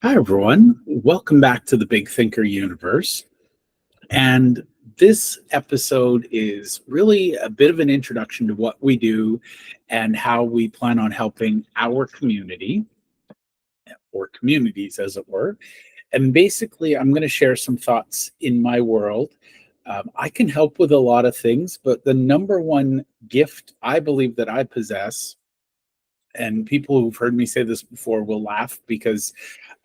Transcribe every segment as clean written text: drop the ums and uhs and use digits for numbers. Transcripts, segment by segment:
Hi, everyone. Welcome back to the Big Thinker universe. And this episode is really a bit of an introduction to what we do and how we plan on helping our community or communities, as it were. And basically, I'm going to share some thoughts in my world. I can help with a lot of things, but the number one gift I believe that I possess, and people who've heard me say this before will laugh because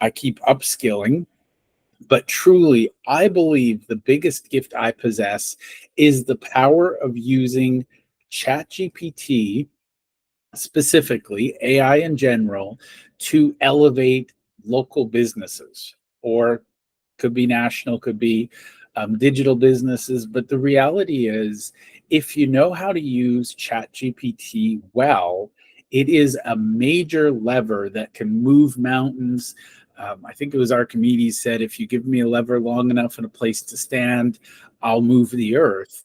I keep upskilling. But truly, I believe the biggest gift I possess is the power of using ChatGPT, specifically AI in general, to elevate local businesses, or could be national, could be digital businesses. But the reality is, if you know how to use ChatGPT well, it is a major lever that can move mountains. I think it was Archimedes said, if you give me a lever long enough and a place to stand, I'll move the earth.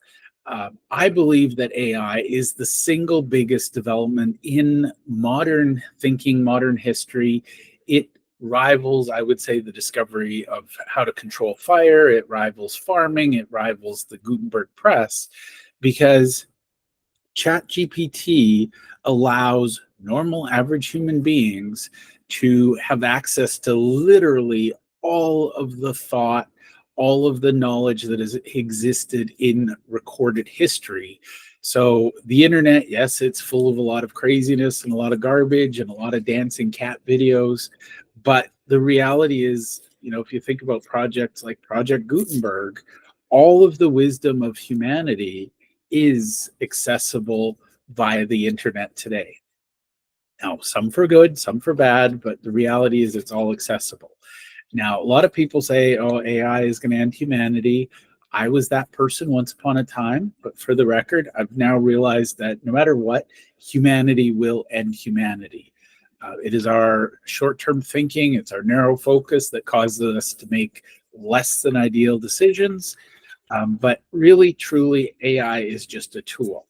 I believe that AI is the single biggest development in modern thinking, modern history. It rivals, I would say, the discovery of how to control fire. It rivals farming. It rivals the Gutenberg Press, because ChatGPT allows normal, average human beings to have access to literally all of the thought, all of the knowledge that has existed in recorded history. So the internet, yes, it's full of a lot of craziness and a lot of garbage and a lot of dancing cat videos. But the reality is, if you think about projects like Project Gutenberg, all of the wisdom of humanity is accessible via the internet today. Now, some for good, some for bad, but the reality is it's all accessible. Now, a lot of people say, oh, AI is going to end humanity. I was that person once upon a time, but for the record, I've now realized that no matter what, humanity will end humanity. It is our short-term thinking, it's our narrow focus that causes us to make less than ideal decisions. But really, truly, AI is just a tool.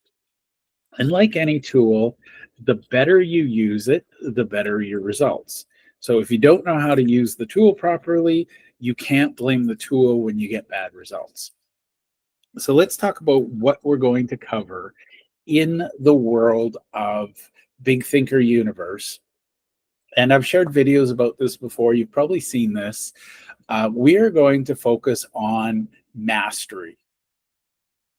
And like any tool, the better you use it, the better your results. So if you don't know how to use the tool properly, you can't blame the tool when you get bad results. So let's talk about what we're going to cover in the world of Big Thinker Universe. And I've shared videos about this before. You've probably seen this. We are going to focus on mastery.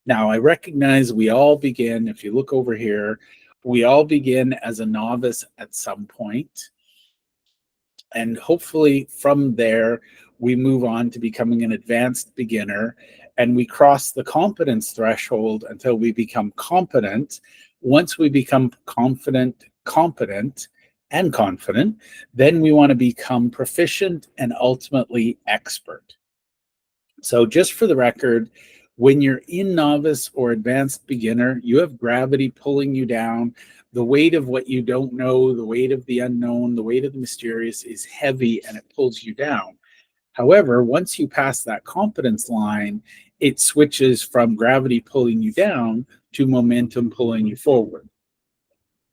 Now, I recognize we all begin, if you look over here, we all begin as a novice at some point. And hopefully from there, we move on to becoming an advanced beginner, and we cross the competence threshold until we become competent. Once we become confident, competent, and confident, then we want to become proficient and ultimately expert. So just for the record, when you're in novice or advanced beginner, you have gravity pulling you down. The weight of what you don't know, the weight of the unknown, the weight of the mysterious is heavy and it pulls you down. However, once you pass that competence line, it switches from gravity pulling you down to momentum pulling you forward.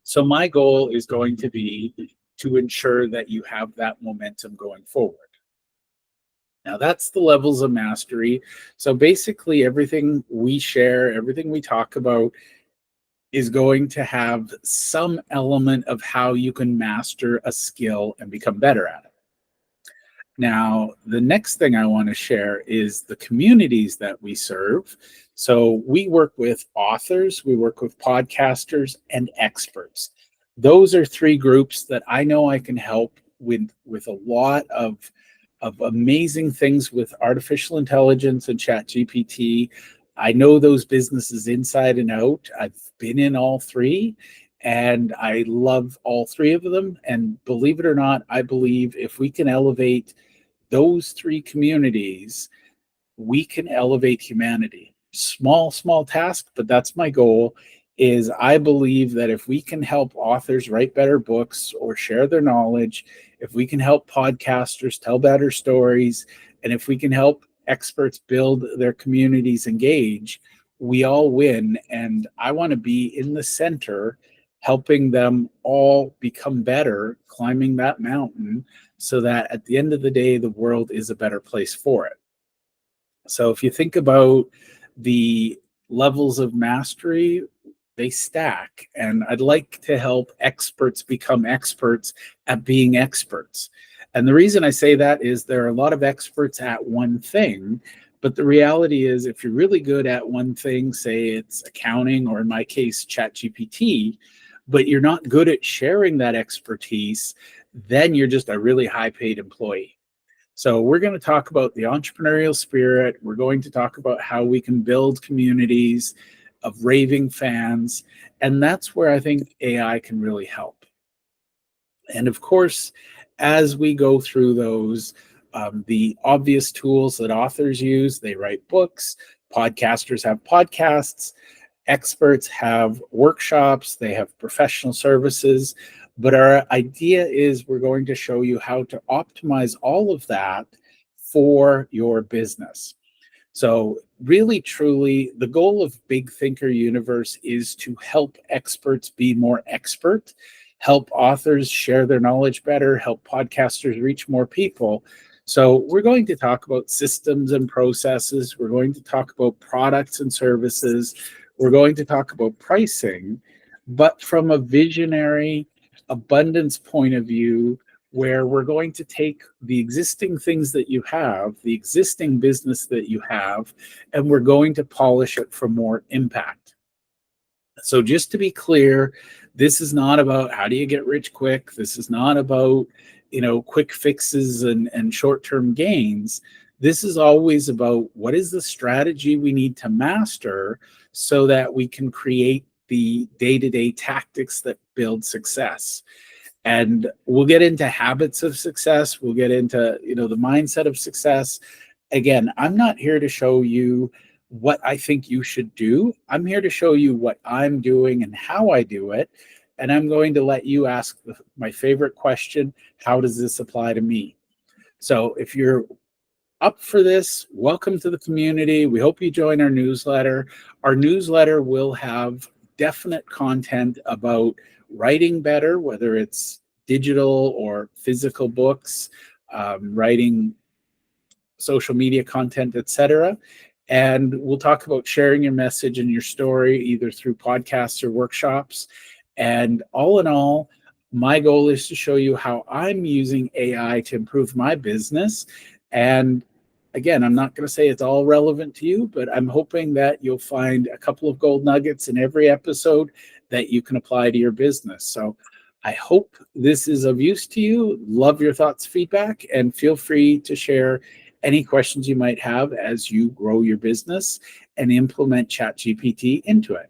So my goal is going to be to ensure that you have that momentum going forward. Now, that's the levels of mastery. So basically, everything we share, everything we talk about is going to have some element of how you can master a skill and become better at it. Now, the next thing I want to share is the communities that we serve. So we work with authors, we work with podcasters, and experts. Those are three groups that I know I can help with a lot of amazing things with artificial intelligence and ChatGPT. I know those businesses inside and out. I've been in all three, and I love all three of them. And believe it or not, I believe if we can elevate those three communities, we can elevate humanity. Small task, but that's my goal. Is I believe that if we can help authors write better books or share their knowledge, if we can help podcasters tell better stories, and if we can help experts build their communities engage, we all win. And I want to be in the center, helping them all become better, climbing that mountain, so that at the end of the day, the world is a better place for it. So if you think about the levels of mastery, they stack. And I'd like to help experts become experts at being experts. And the reason I say that is there are a lot of experts at one thing. But the reality is, if you're really good at one thing, say it's accounting, or in my case, ChatGPT, but you're not good at sharing that expertise, then you're just a really high paid employee. So we're going to talk about the entrepreneurial spirit. We're going to talk about how we can build communities of raving fans. And that's where I think AI can really help. And of course, as we go through those, the obvious tools that authors use, they write books, podcasters have podcasts, experts have workshops, they have professional services. But our idea is we're going to show you how to optimize all of that for your business. So really, truly, the goal of Big Thinker Universe is to help experts be more expert, help authors share their knowledge better, help podcasters reach more people. So we're going to talk about systems and processes. We're going to talk about products and services. We're going to talk about pricing, but from a visionary abundance point of view, where we're going to take the existing things that you have, the existing business that you have, and we're going to polish it for more impact. So just to be clear, this is not about how do you get rich quick. This is not about, quick fixes and short-term gains. This is always about what is the strategy we need to master so that we can create the day-to-day tactics that build success. And we'll get into habits of success. We'll get into, the mindset of success. Again, I'm not here to show you what I think you should do. I'm here to show you what I'm doing and how I do it. And I'm going to let you ask my favorite question: how does this apply to me? So if you're up for this, welcome to the community. We hope you join our newsletter. Our newsletter will have definite content about writing better, whether it's digital or physical books, writing social media content, etc. And we'll talk about sharing your message and your story either through podcasts or workshops. And all in all, my goal is to show you how I'm using AI to improve my business. And again, I'm not going to say it's all relevant to you, but I'm hoping that you'll find a couple of gold nuggets in every episode that you can apply to your business. So I hope this is of use to you. Love your thoughts, feedback, and feel free to share any questions you might have as you grow your business and implement ChatGPT into it.